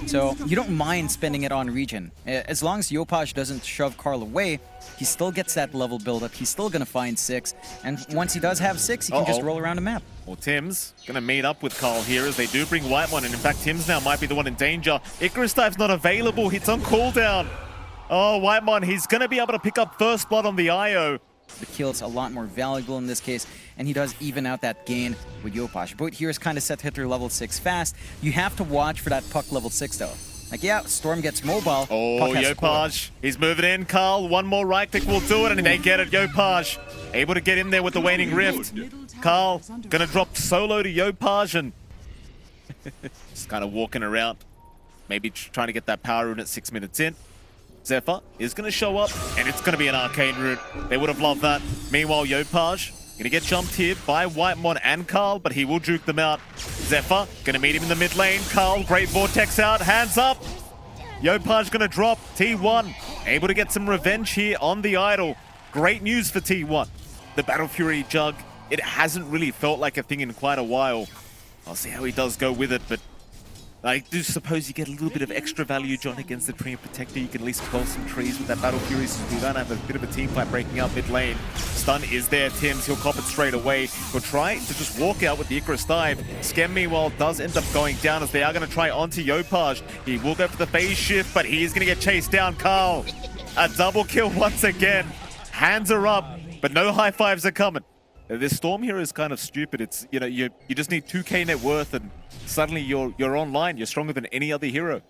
So you don't mind spending it on regen. As long as Yopaj doesn't shove Karl away, he still gets that level buildup. He's still going to find 6. And once he does have 6, he can just roll around the map. Well, Tim's going to meet up with Karl here as they do bring Whitemon. And in fact, Tim's now might be the one in danger. Icarus Dive's not available. It's on cooldown. Oh, Whitemon, he's going to be able to pick up first blood on the IO. The kill's a lot more valuable in this case, and he does even out that gain with Yopaj. But here is kind of set to hit their level 6 fast. You have to watch for that puck level 6 though. Like, yeah, Storm gets mobile. Oh, Yopaj, he's moving in. Karl, one more right click will do it, and they get it. Yopaj able to get in there with the Waning Rift. Karl gonna drop solo to Yopaj and just kind of walking around. Maybe trying to get that power rune at 6 minutes in. Zephyr is going to show up, and it's going to be an arcane route. They would have loved that. Meanwhile, Yopaj going to get jumped here by Whitemon and Karl, but he will juke them out. Zephyr going to meet him in the mid lane. Karl, great vortex out, hands up. Yopaj going to drop. T1 able to get some revenge here on the idol. Great news for T1. The Battle Fury Jug, it hasn't really felt like a thing in quite a while. I'll see how he does go with it, but I do suppose you get a little bit of extra value, John, against the Treant Protector. You can at least pull some trees with that Battle Fury, so we don't have a bit of a team fight breaking up mid lane. Stun is there, Tim's. He'll cop it straight away. He'll try to just walk out with the Icarus Dive. Skem, meanwhile, does end up going down as they are going to try onto Yopaj. He will go for the phase shift, but he is going to get chased down. Karl, a double kill once again. Hands are up, but no high fives are coming. This Storm here is kind of stupid. It's, you know, you just need 2k net worth and suddenly you're online. You're stronger than any other hero.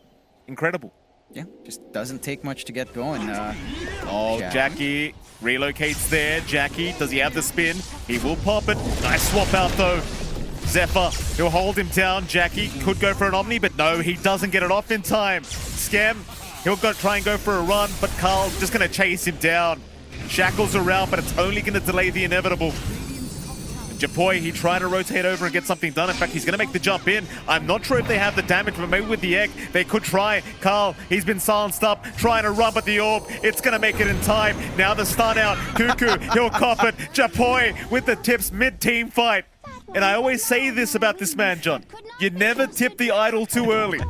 Incredible. Yeah, just doesn't take much to get going. Jackie relocates there. Jackie, does he have the spin? He will pop it. Nice swap out though. Zephyr, he'll hold him down. Jackie could go for an Omni, but no, he doesn't get it off in time. Skem, he'll try and go for a run, but Karl just going to chase him down. Shackles around, but it's only going to delay the inevitable. Japoi, he tried to rotate over and get something done. In fact, he's going to make the jump in. I'm not sure if they have the damage, but maybe with the egg, they could try. Karl, he's been silenced up, trying to run at the orb. It's going to make it in time. Now the stun out. Cuckoo, he'll cop it. Japoi with the tips mid-team fight. And I always say this about this man, John. You never tip the idol too early.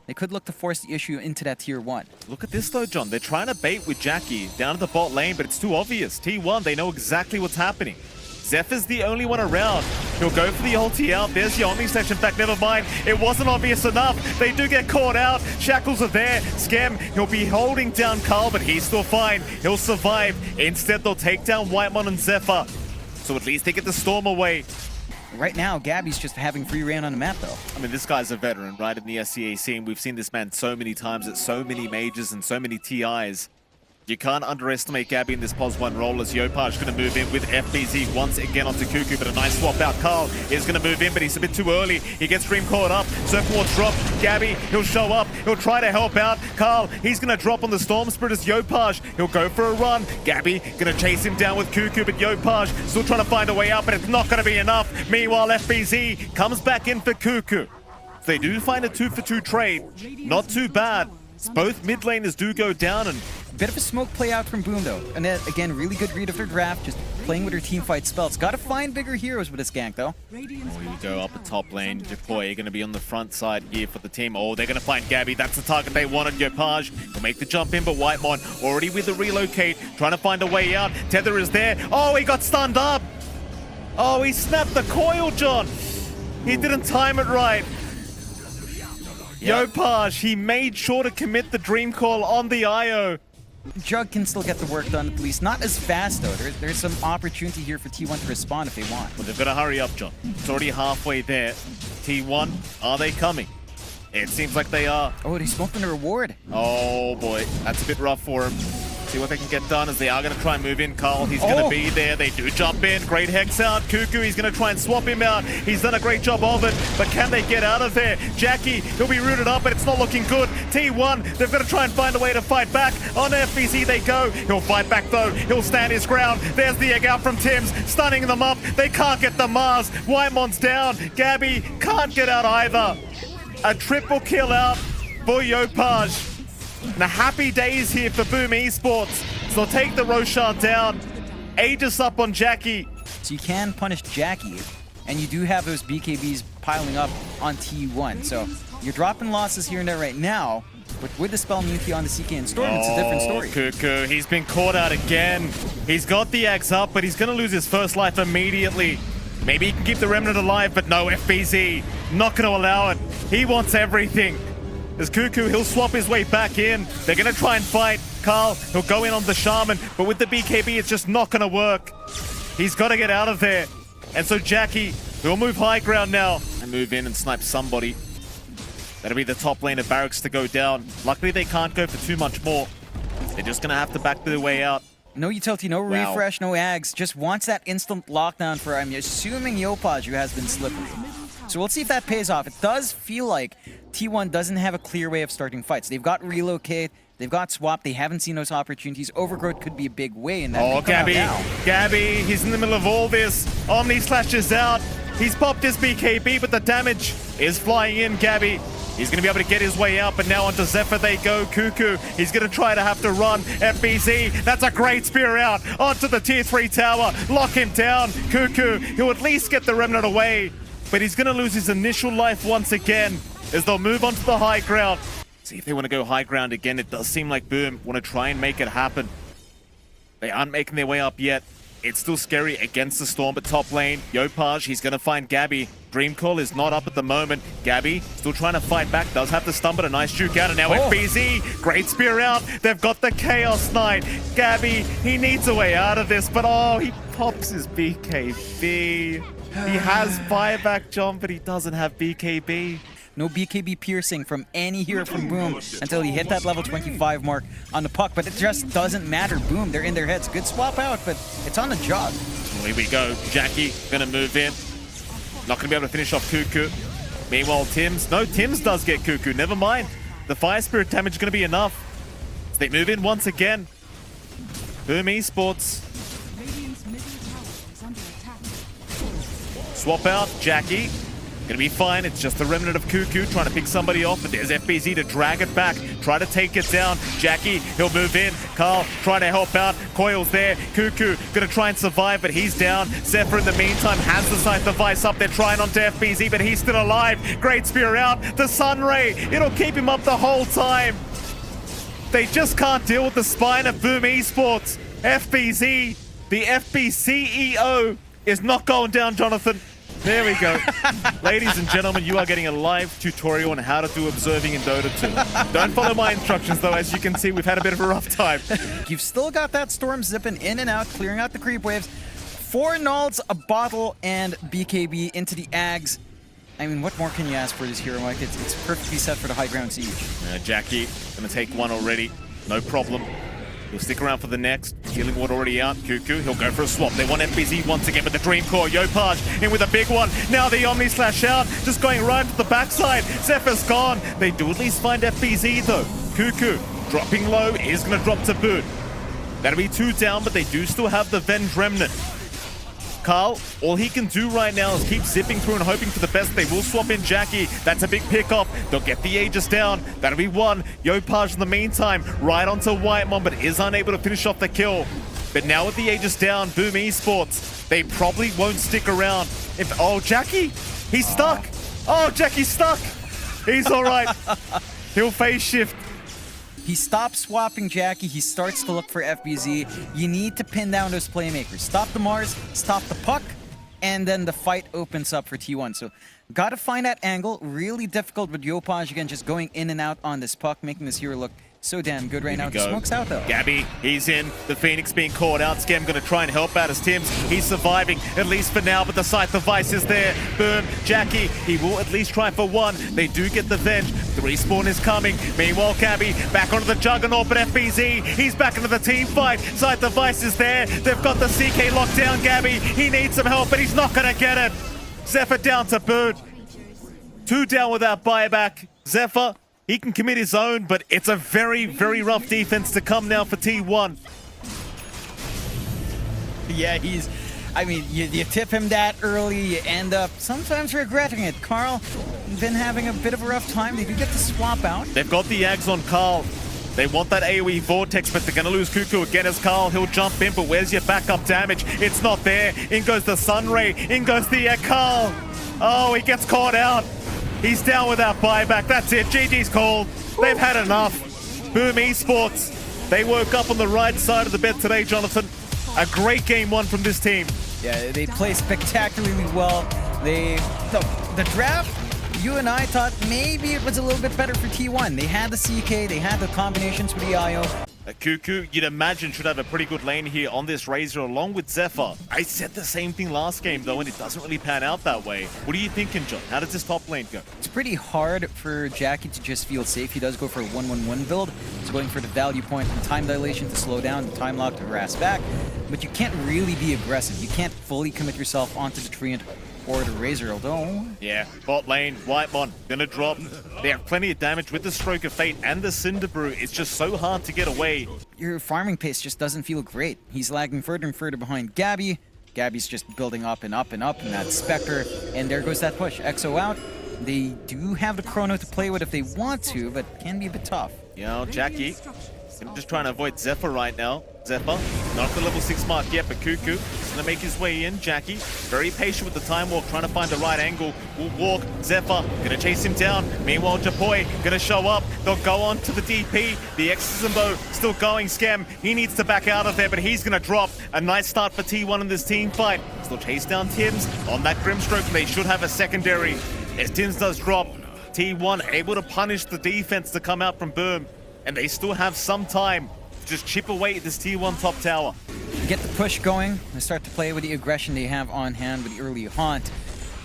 They could look to force the issue into that tier 1. Look at this though, John. They're trying to bait with Jackie down to the bot lane, but it's too obvious. T1, they know exactly what's happening. Zephyr's the only one around. He'll go for the ulti out. There's the Omni section. In fact, never mind. It wasn't obvious enough. They do get caught out. Shackles are there. Skem, he'll be holding down Karl, but he's still fine. He'll survive. Instead, they'll take down Whitemon and Zephyr. So at least they get the Storm away. Right now, Gabby's just having free reign on the map, though. I mean, this guy's a veteran, right, in the SCA scene. We've seen this man so many times at so many majors and so many TIs. You can't underestimate Gabby in this POS 1 role as Yopaj going to move in with FBZ once again onto Cuckoo, but a nice swap out. Karl is going to move in, but he's a bit too early. He gets Dream caught up. Surfboard's drop. Gabby, he'll show up. He'll try to help out. Karl, he's going to drop on the Storm Spirit as Yopaj. He'll go for a run. Gabby going to chase him down with Cuckoo, but Yopaj still trying to find a way out, but it's not going to be enough. Meanwhile, FBZ comes back in for Cuckoo. So they do find a 2-for-2 trade. Not too bad. Both mid laners do go down, and bit of a smoke play out from Boom, though. And then, again, really good read of their draft, just playing with their team fight spells. Got to find bigger heroes with this gank, though. Oh, here we go, up the top lane. Japoi going to be on the front side here for the team. Oh, they're going to find Gabby. That's the target they wanted. Yopaj will make the jump in, but Whitemon already with the relocate, trying to find a way out. Tether is there. Oh, he got stunned up. Oh, he snapped the coil, John. He didn't time it right. Yep. Yopaj, he made sure to commit the Dream Call on the IO. Jug can still get the work done, at least. Not as fast, though. There's some opportunity here for T1 to respond if they want. Well, they've got to hurry up, John. It's already halfway there. T1, are they coming? It seems like they are. Oh, they smoked on the reward. Oh, boy. That's a bit rough for him. See what they can get done as they are going to try and move in. Karl, he's going to be there. They do jump in. Great Hex out. Cuckoo, he's going to try and swap him out. He's done a great job of it, but can they get out of there? Jackie, he'll be rooted up, but it's not looking good. T1, they've got to try and find a way to fight back. On FBZ they go. He'll fight back, though. He'll stand his ground. There's the egg out from Tim's, stunning them up. They can't get the Mars. Whitemon's down. Gabby can't get out either. A triple kill out for Yopaj. And a happy days here for Boom Esports. So they'll take the Roshan down. Aegis up on Jackie. So you can punish Jackie, and you do have those BKBs piling up on T1. So You're dropping losses here and there right now, but with the spell immunity on the CK and Storm, it's a different story. Cuckoo, he's been caught out again. He's got the axe up, but he's going to lose his first life immediately. Maybe he can keep the Remnant alive, but no, FBZ, not going to allow it. He wants everything. As Cuckoo, he'll swap his way back in. They're going to try and fight. Carl, he'll go in on the Shaman, but with the BKB, it's just not going to work. He's got to get out of there. And so Jackie, he'll move high ground now and move in and snipe somebody. That'll be the top lane of Barracks to go down. Luckily, they can't go for too much more. They're just going to have to back their way out. No utility, no refresh, no Ags. Just wants that instant lockdown for, I'm assuming, Yopaj, who has been slippery. So we'll see if that pays off. It does feel like T1 doesn't have a clear way of starting fights. They've got relocate, they've got swap, they haven't seen those opportunities. Overgrowth could be a big way in that. Oh, Gabby, he's in the middle of all this. Omni slashes out. He's popped his BKB, but the damage is flying in, Gabby. He's going to be able to get his way out, but now onto Zephyr they go. Cuckoo, he's going to try to have to run. FBZ, that's a great spear out. Onto the tier 3 tower. Lock him down. Cuckoo, he'll at least get the Remnant away. But he's going to lose his initial life once again as they'll move onto the high ground. See if they want to go high ground again. It does seem like Boom want to try and make it happen. They aren't making their way up yet. It's still scary against the Storm, but top lane, Yopaj, he's going to find Gabby. Dreamcall is not up at the moment. Gabby still trying to fight back, does have to stun, but a nice juke out, and now FBZ, great spear out. They've got the Chaos Knight. Gabby, he needs a way out of this, but oh, he pops his BKB. He has buyback jump, but he doesn't have BKB. No BKB piercing from any hero from Boom until he hit that level 25 mark on the puck, but it just doesn't matter. Boom, they're in their heads. Good swap out, but it's on the job. Well, here we go. Jackie gonna move in. Not gonna be able to finish off Cuckoo. Meanwhile, Tims. No, Tims does get Cuckoo. Never mind. The Fire Spirit damage is gonna be enough. So they move in once again. Boom Esports. Swap out, Jackie. Gonna be fine, it's just the Remnant of Cuckoo trying to pick somebody off, but there's FBZ to drag it back, try to take it down. Jackie, he'll move in. Carl trying to help out. Coil's there. Cuckoo gonna try and survive, but he's down. Zephyr in the meantime has the Scythe device up. They're trying onto FBZ, but he's still alive. Great spear out. The Sunray, it'll keep him up the whole time. They just can't deal with the spine of Boom Esports. FBZ, the FB CEO, is not going down, Jonathan. There we go. Ladies and gentlemen, you are getting a live tutorial on how to do observing in Dota 2. Don't follow my instructions, though. As you can see, we've had a bit of a rough time. You've still got that Storm zipping in and out, clearing out the creep waves. 4 nulls, a bottle, and BKB into the Ags. I mean, what more can you ask for this hero, Mike? It's perfectly set for the high ground siege. Jackie, gonna take one already. No problem. He'll stick around for the next. Healing ward already out. Cuckoo, he'll go for a swap. They want FBZ once again with the Dream Core. Yopaj in with a big one. Now the Omni slash out. Just going right to the backside. Zephyr's gone. They do at least find FBZ though. Cuckoo dropping low is going to drop to boot. That'll be 2 down, but they do still have the Venge Remnant. Carl, all he can do right now is keep zipping through and hoping for the best. They will swap in Jackie. That's a big pickoff. They'll get the Aegis down. That'll be 1. Yopaj in the meantime, right onto Whitemon, but is unable to finish off the kill. But now with the Aegis down, Boom Esports, they probably won't stick around. Oh, Jackie, he's stuck. Oh, Jackie's stuck. He's all right. He'll phase shift. He stops swapping Jackie. He starts to look for FBZ. You need to pin down those playmakers. Stop the Mars, stop the puck, and then the fight opens up for T1. So got to find that angle. Really difficult with Yopaj, again, just going in and out on this puck, making this hero look so damn good right now. The smoke's out, though. Gabby, he's in. The Phoenix being caught out. Scam going to try and help out as Tims. He's surviving, at least for now, but the Scythe device is there. Boom, Jackie, he will at least try for 1. They do get the Venge. The respawn is coming. Meanwhile, Gabby back onto the Juggernaut, but FBZ, he's back into the team fight. Scythe device is there. They've got the CK locked down. Gabby, he needs some help, but he's not going to get it. Zephyr down to boot. 2 down without buyback. Zephyr, he can commit his own, but it's a very, very rough defense to come now for T1. Yeah, I mean, you tip him that early, you end up sometimes regretting it. Carl, been having a bit of a rough time. They do get to swap out. They've got the Ags on Carl. They want that AoE Vortex, but they're going to lose Cuckoo again as Carl. He'll jump in, but where's your backup damage? It's not there. In goes the Sunray. In goes the Carl. Oh, he gets caught out. He's down with that buyback. That's it. GG's called. They've had enough. Boom Esports. They woke up on the right side of the bed today, Jonathan. A great game one from this team. Yeah, they play spectacularly well. The draft, you and I thought maybe it was a little bit better for T1. They had the CK, they had the combinations with the IO. Cuckoo, you'd imagine, should have a pretty good lane here on this Razor along with Zephyr. I said the same thing last game though, and it doesn't really pan out that way. What are you thinking, John? How does this top lane go? It's pretty hard for Jackie to just feel safe. He does go for a 1-1-1 build. He's going for the value point and time dilation to slow down, the time lock to harass back. But you can't really be aggressive. You can't fully commit yourself onto the Treant or the Razor, although... Yeah, bot lane, Whitemon, gonna drop. They have plenty of damage with the Stroke of Fate and the Cinder Brew. It's just so hard to get away. Your farming pace just doesn't feel great. He's lagging further and further behind Gabby. Gabby's just building up and up and up in that Spectre. And there goes that push. EXO out. They do have the Chrono to play with if they want to, but can be a bit tough. You know, Jackie, I'm just trying to avoid Zephyr right now. Zephyr, not at the level 6 mark yet, but Cuckoo is going to make his way in. Jackie, very patient with the time walk, trying to find the right angle. Will walk. Zephyr, going to chase him down. Meanwhile, Japoy going to show up. They'll go on to the DP. The Exorcism still going. Scam, he needs to back out of there, but he's going to drop. A nice start for T1 in this team fight. Still chase down Tims on that Grimstroke. They should have a secondary. As Tims does drop, T1 able to punish the defense to come out from Boom. And they still have some time to just chip away at this T1 top tower. Get the push going and start to play with the aggression they have on hand with the early haunt.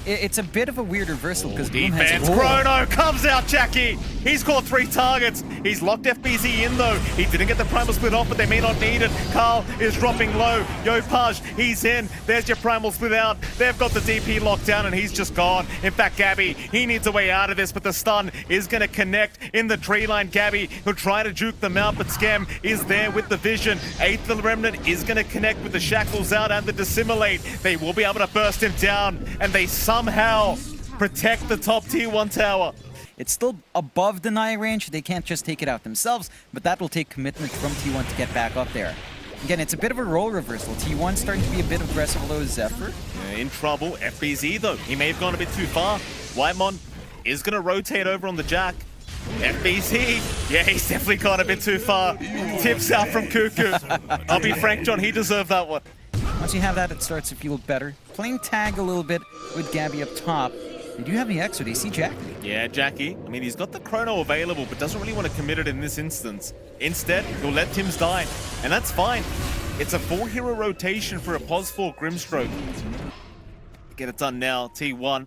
It's a bit of a weird reversal because defense. Chrono comes out, Jackie. He's caught 3 targets. He's locked FBZ in though. He didn't get the primal split off, but they may not need it. Carl is dropping low. Yopaj, he's in. There's your primal split out. They've got the DP locked down and he's just gone. In fact, Gabby, he needs a way out of this, but the stun is going to connect in the tree line. Gabby, he'll try to juke them out, but Scam is there with the vision. 8th Remnant is going to connect with the shackles out and the dissimulate. They will be able to burst him down, and they somehow protect the top T1 tower. It's still above deny range. They can't just take it out themselves, but that will take commitment from T1 to get back up there. Again, it's a bit of a role reversal. T1 starting to be a bit aggressive, although Zephyr. In trouble. FBZ, though. He may have gone a bit too far. Whitemon is going to rotate over on the Jack. FBZ, yeah, he's definitely gone a bit too far. Tips out from Cuckoo. I'll be frank, John, he deserved that one. Once you have that, it starts to feel better. Playing tag a little bit with Gabby up top. They do have the X, so they see Jackie. Yeah, Jackie. I mean, he's got the Chrono available, but doesn't really want to commit it in this instance. Instead, he'll let Tims die, and that's fine. It's a 4-hero rotation for a pos 4 Grimstroke. Get it done now, T1.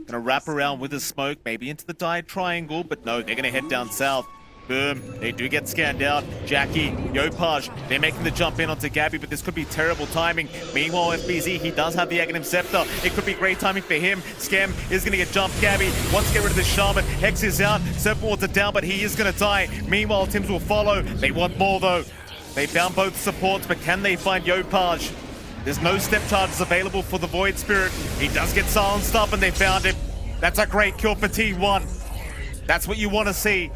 Gonna wrap around with a smoke, maybe into the dyed triangle, but no, they're gonna head down south. Boom, they do get scanned out. Jackie, Yopaj, they're making the jump in onto Gabby, but this could be terrible timing. Meanwhile, FBZ, he does have the Aghanim Scepter. It could be great timing for him. Scam is going to get jumped. Gabby wants to get rid of the Shaman. Hex is out. Serpent wants it down, but he is going to die. Meanwhile, Tims will follow. They want more, though. They found both supports, but can they find Yopaj? There's no step charges available for the Void Spirit. He does get silenced up, and they found him. That's a great kill for T1. That's what you want to see.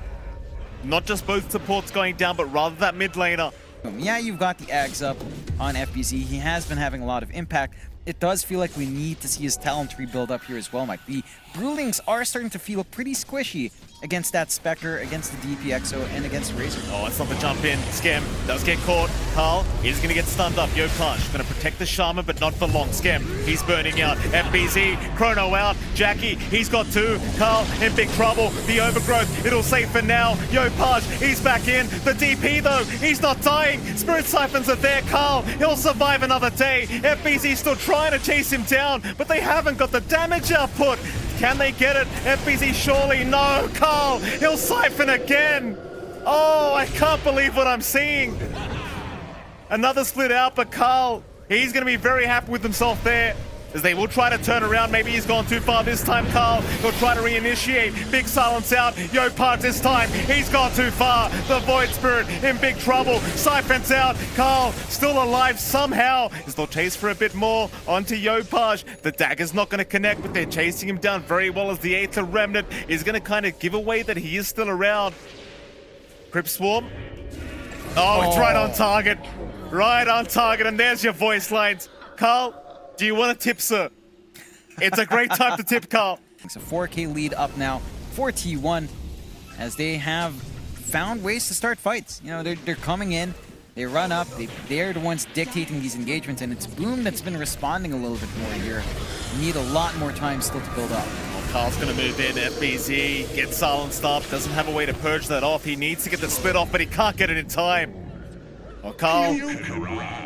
Not just both supports going down, but rather that mid laner. Yeah, you've got the Ags up on FBZ. He has been having a lot of impact. It does feel like we need to see his talent tree build up here as well, Mike. The Brewlings are starting to feel pretty squishy against that Spectre, against the DPXO, and against Razor. Oh, it's not the jump in. Scam does get caught. Carl is going to get stunned up. Yopaj going to protect the Shaman, but not for long. Scam, he's burning out. FBZ, Chrono out. Jackie, he's got 2. Carl in big trouble. The overgrowth, it'll save for now. Yopaj, he's back in. The DP, though, he's not dying. Spirit Siphons are there. Carl, he'll survive another day. FBZ still trying to chase him down, but they haven't got the damage output. Can they get it? FBZ surely no. Carl, he'll siphon again. Oh, I can't believe what I'm seeing. Another split out, but Carl, he's going to be very happy with himself there. As they will try to turn around. Maybe he's gone too far this time, Carl. He'll try to reinitiate. Big silence out. Yopaj this time. He's gone too far. The Void Spirit in big trouble. Siphons out. Carl still alive somehow. As they'll chase for a bit more onto Yopaj. The dagger's not going to connect, but they're chasing him down very well as the 8th Remnant is going to kind of give away that he is still around. Crypt Swarm. Oh, it's right on target. Right on target. And there's your voice lines. Carl, do you want to tip, sir? It's a great time to tip, Carl. It's a 4K lead up now for T1 as they have found ways to start fights. You know, they're coming in, they run up, they're the ones dictating these engagements, and it's Boom that's been responding a little bit more here. Need a lot more time still to build up. Well, Carl's going to move in. FBZ gets silenced up, doesn't have a way to purge that off. He needs to get the split off, but he can't get it in time. Well, Carl,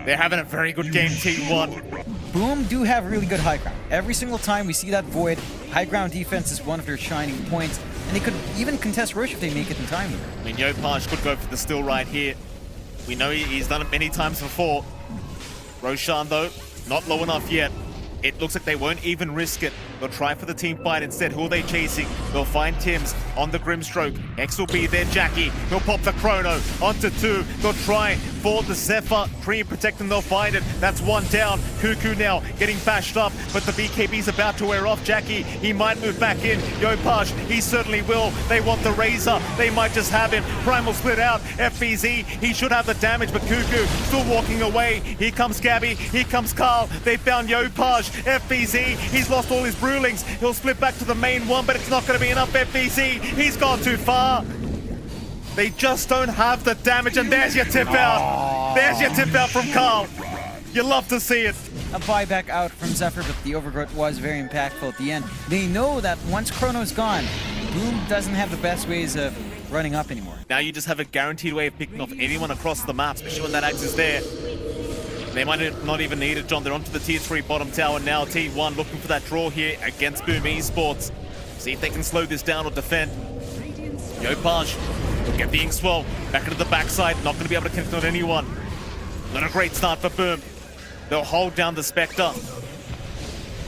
they're having a very good game, T1. Boom do have really good high ground. Every single time we see that void, high ground defense is one of their shining points, and they could even contest Roche if they make it in time here. I mean, Yopaj could go for the steal right here. We know he's done it many times before. Roshan, though, not low enough yet. It looks like they won't even risk it. They'll try for the team fight instead. Who are they chasing? They'll find Tims on the Grimstroke. X will be there, Jackie. He'll pop the Chrono onto 2. They'll try for the Zephyr. Pre-protect and they'll find it. That's 1 down. Cuckoo now getting bashed up, but the BKB's about to wear off. Jackie, he might move back in. Yopaj, he certainly will. They want the Razor. They might just have him. Primal split out. FBZ, he should have the damage, but Cuckoo still walking away. Here comes Gabby. Here comes Carl. They found Yopaj. FBZ, he's lost all his Brewlings. He'll split back to the main one, but it's not going to be enough. FBZ, he's gone too far. They just don't have the damage, and there's your tip out. There's your tip out from Carl. You love to see it. A buyback out from Zephyr, but the overgrowth was very impactful at the end. They know that once Chrono's gone, Boom doesn't have the best ways of running up anymore. Now you just have a guaranteed way of picking off anyone across the map, especially when that axe is there. They might not even need it, John. They're onto the tier 3 bottom tower now. T1 looking for that draw here against Boom Esports. See if they can slow this down or defend. Yopaj will get the Inkswell back into the backside. Not going to be able to connect on anyone. Not a great start for Boom. They'll hold down the Spectre.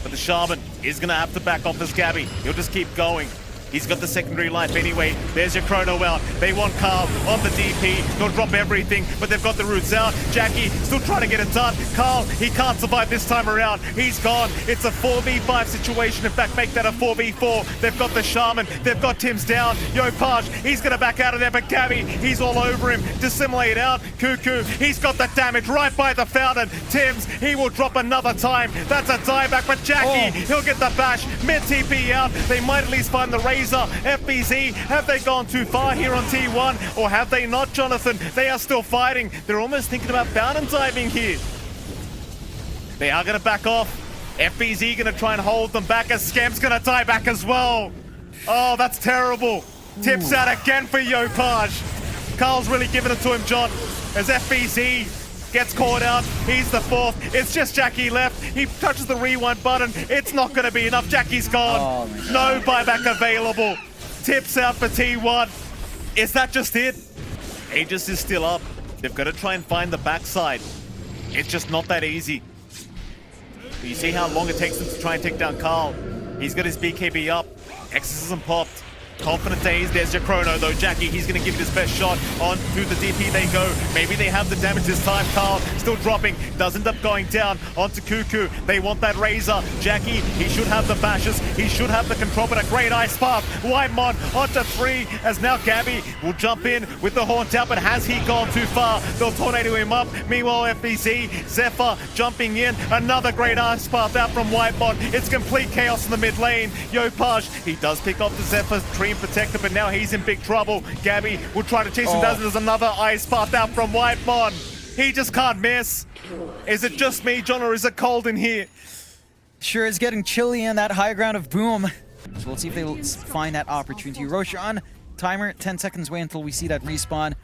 But the Shaman is going to have to back off this Gabby. He'll just keep going. He's got the secondary life anyway. There's your Chrono out. They want Carl on the DP. They'll drop everything, but they've got the roots out. Jackie still trying to get it done. Carl, he can't survive this time around. He's gone. It's a 4v5 situation. In fact, make that a 4v4. They've got the Shaman. They've got Tim's down. Yopaj, he's going to back out of there, but Gabby, he's all over him. Dissimulate out. Cuckoo, he's got the damage right by the fountain. Tims, he will drop another time. That's a dieback, but Jackie, he'll get the bash. Mid TP out. They might at least find the Razor. FBZ, have they gone too far here on T1, or have they not, Jonathan? They are still fighting. They're almost thinking about fountain diving here. They are going to back off. FBZ going to try and hold them back as Scam's going to die back as well. Oh, that's terrible. Tips out again for Yopaj. Carl's really giving it to him, John, as FBZ gets caught out. He's the 4th. It's just Jackie left. He touches the rewind button. It's not going to be enough. Jackie's gone. No buyback available. Tips out for T1. Is that just it? Aegis is still up. They've got to try and find the backside. It's just not that easy. You see how long it takes them to try and take down Carl. He's got his BKB up. Exorcism popped. Confident days. There's your Chrono though. Jackie, he's going to give it his best shot. On through the DP they go. Maybe they have the damage this time. Carl still dropping. Does end up going down onto Cuckoo. They want that Razor. Jackie, he should have the bashes. He should have the control, but a great ice path. Whitemon onto 3 as now Gabby will jump in with the Haunt out, but has he gone too far? They'll tornado him up. Meanwhile, FBZ, Zephyr jumping in. Another great ice path out from Whitemon. It's complete chaos in the mid lane. Yopaj, he does pick off the Zephyr's protector, but now he's in big trouble. Gabby will try to chase him down. There's another ice path out from Whitemon. He just can't miss. Is it just me, John, or is it cold in here? Sure is getting chilly in that high ground of Boom. So we'll see if they will find that opportunity. Roshan, timer 10 seconds away until we see that respawn.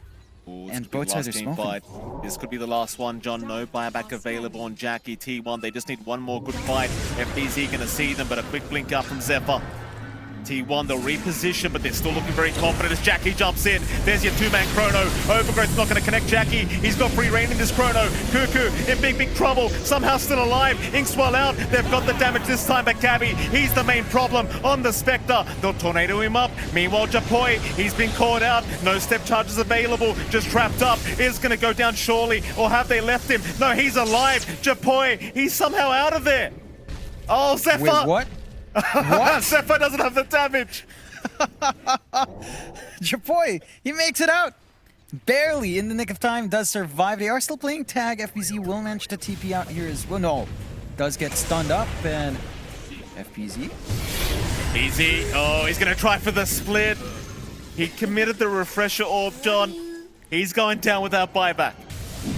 Ooh, and both sides are smoking. This could be the last one, John. No buyback available on Jackie. T1, they just need one more good fight. FBZ going to see them, but a quick blink up from Zephyr. T1, they'll reposition, but they're still looking very confident as Jackie jumps in. There's your 2-man Chrono. Overgrowth's not going to connect Jackie. He's got free reign in this Chrono. Cuckoo in big trouble. Somehow still alive. Inkswell out. They've got the damage this time, but Gabby, he's the main problem on the Spectre. They'll tornado him up. Meanwhile, Japoi, he's been caught out. No step charges available. Just trapped up. Is going to go down surely, or have they left him? No, he's alive. Japoi, he's somehow out of there. Oh, Zephyr. Wait, what? What? Zephyr doesn't have the damage. Japoi, he makes it out. Barely in the nick of time, does survive. They are still playing tag. FBZ will manage to TP out here as well. No, does get stunned up, and FBZ Easy. Oh, he's going to try for the split. He committed the refresher orb, John. He's going down without buyback.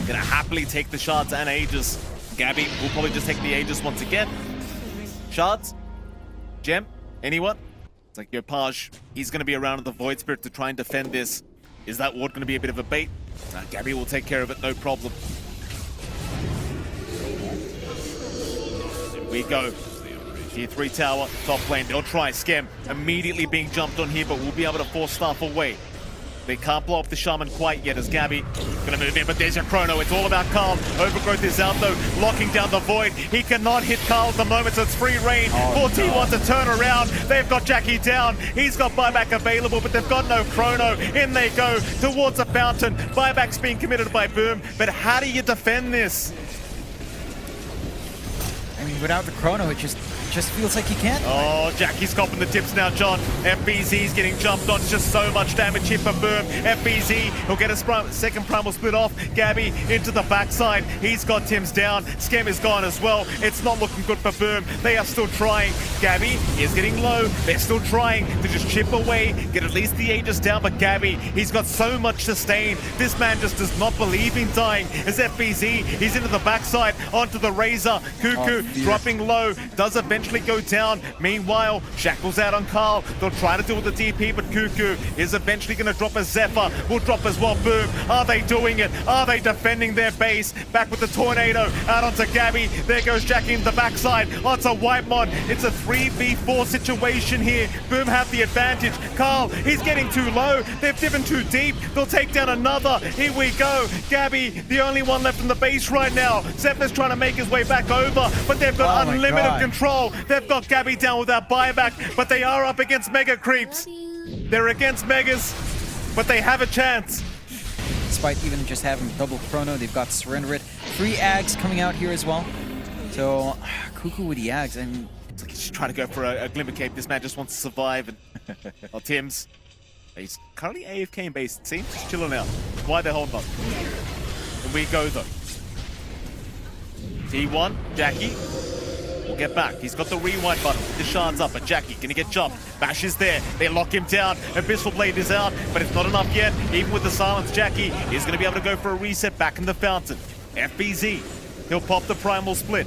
Going to happily take the shards and Aegis. Gabby will probably just take the Aegis once again. Shards? Gem? Anyone? It's like Yopaj. He's going to be around with the Void Spirit to try and defend this. Is that ward going to be a bit of a bait? Gabby will take care of it, no problem. Here we go. Tier 3 tower, top lane. They'll try. Scam immediately being jumped on here, but we'll be able to force staff away. They can't blow up the Shaman quite yet as Gabby gonna move in, but there's your Chrono. It's all about Carl. Overgrowth is out though, locking down the Void. He cannot hit Carl at the moment, so it's free reign for T1 to turn around. They've got Jackie down. He's got buyback available, but they've got no Chrono. In they go towards a fountain. Buyback's being committed by Boom, but how do you defend this? I mean, without the Chrono, it just feels like you can't. Oh, Jackie's copping the tips now, John. FBZ's getting jumped on. Just so much damage here for Boom. FBZ, he'll get a second primal split off. Gabby into the backside. He's got Tim's down. Skem is gone as well. It's not looking good for Boom. They are still trying. Gabby is getting low. They're still trying to just chip away, get at least the Aegis down, but Gabby, he's got so much sustain. This man just does not believe in dying. As FBZ, he's into the backside, onto the Razor. Cuckoo dropping low, does eventually go down. Meanwhile, Shackle's out on Carl. They'll try to deal with the DP, but Cuckoo is eventually going to drop a Zephyr. Will drop as well. Boom. Are they doing it? Are they defending their base? Back with the Tornado. Out onto Gabby. There goes Jackie in the backside. Onto Whitemon. It's a 3v4 situation here. Boom have the advantage. Carl, he's getting too low. They've driven too deep. They'll take down another. Here we go. Gabby, the only one left in the base right now. Zephyr's trying to make his way back over, but they've got unlimited control. They've got Gabby down without buyback, but they are up against Mega Creeps. They're against Megas, but they have a chance. Despite even just having double Chrono, they've got Surrender It. 3 Ags coming out here as well. So, Cuckoo with the Ags, and it's like he's just trying to go for a Glimmer Cape. This man just wants to survive. And well, Tim's, he's currently AFK in base. It seems just chilling out. Why they're holding on? And we go though. T1, Jackie. We'll get back. He's got the rewind button. The shards up, but Jackie gonna get jumped. Bash is there. They lock him down. Abyssal Blade is out, but it's not enough yet. Even with the silence, Jackie is gonna be able to go for a reset back in the fountain. FBZ, he'll pop the primal split.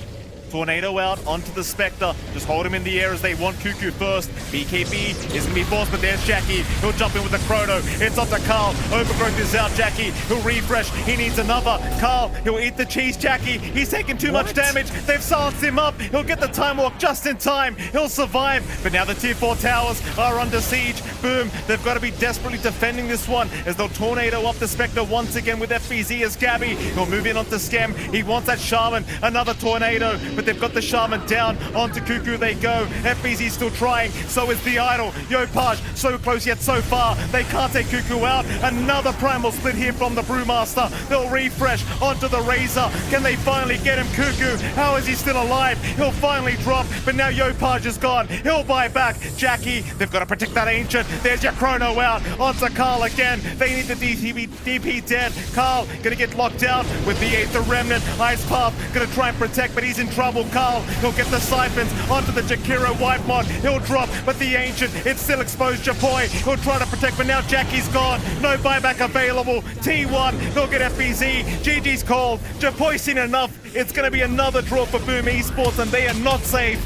Tornado out onto the Spectre. Just hold him in the air as they want Cuckoo first. BKB is going to be forced, but there's Jackie. He'll jump in with the Chrono. It's up to Carl. Overgrowth is out. Jackie, he'll refresh. He needs another. Carl, he'll eat the cheese. Jackie, he's taking too much damage. They've silenced him up. He'll get the time walk just in time. He'll survive. But now the tier 4 towers are under siege. Boom. They've got to be desperately defending this one as they'll Tornado up the Spectre once again with FBZ as Gabby. He'll move in onto Scam. He wants that Shaman. Another Tornado. But they've got the Shaman down. Onto Cuckoo they go. FBZ still trying. So is the Idol. Yopaj so close yet so far. They can't take Cuckoo out. Another primal split here from the Brewmaster. They'll refresh onto the Razor. Can they finally get him? Cuckoo, how is he still alive? He'll finally drop, but now Yopaj is gone. He'll buy back. Jackie, they've got to protect that Ancient. There's your Chrono out. Onto Carl again. They need the DP dead. Carl gonna get locked down with the Remnant. Ice Path gonna try and protect, but he's in trouble. Carl, he'll get the siphons onto the Jakiro Whitemon. He'll drop, but the Ancient, it's still exposed. Japoy, he'll try to protect, but now Jackie's gone. No buyback available. T1, they'll get FBZ. GG's called. Japoy's seen enough. It's going to be another draw for Boom Esports, and they are not safe.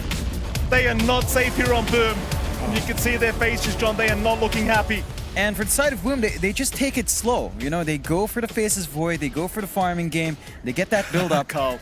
They are not safe here on Boom. And you can see their faces, John. They are not looking happy. And for the side of Boom, they just take it slow. You know, they go for the Faces Void, they go for the farming game, they get that build up. Carl.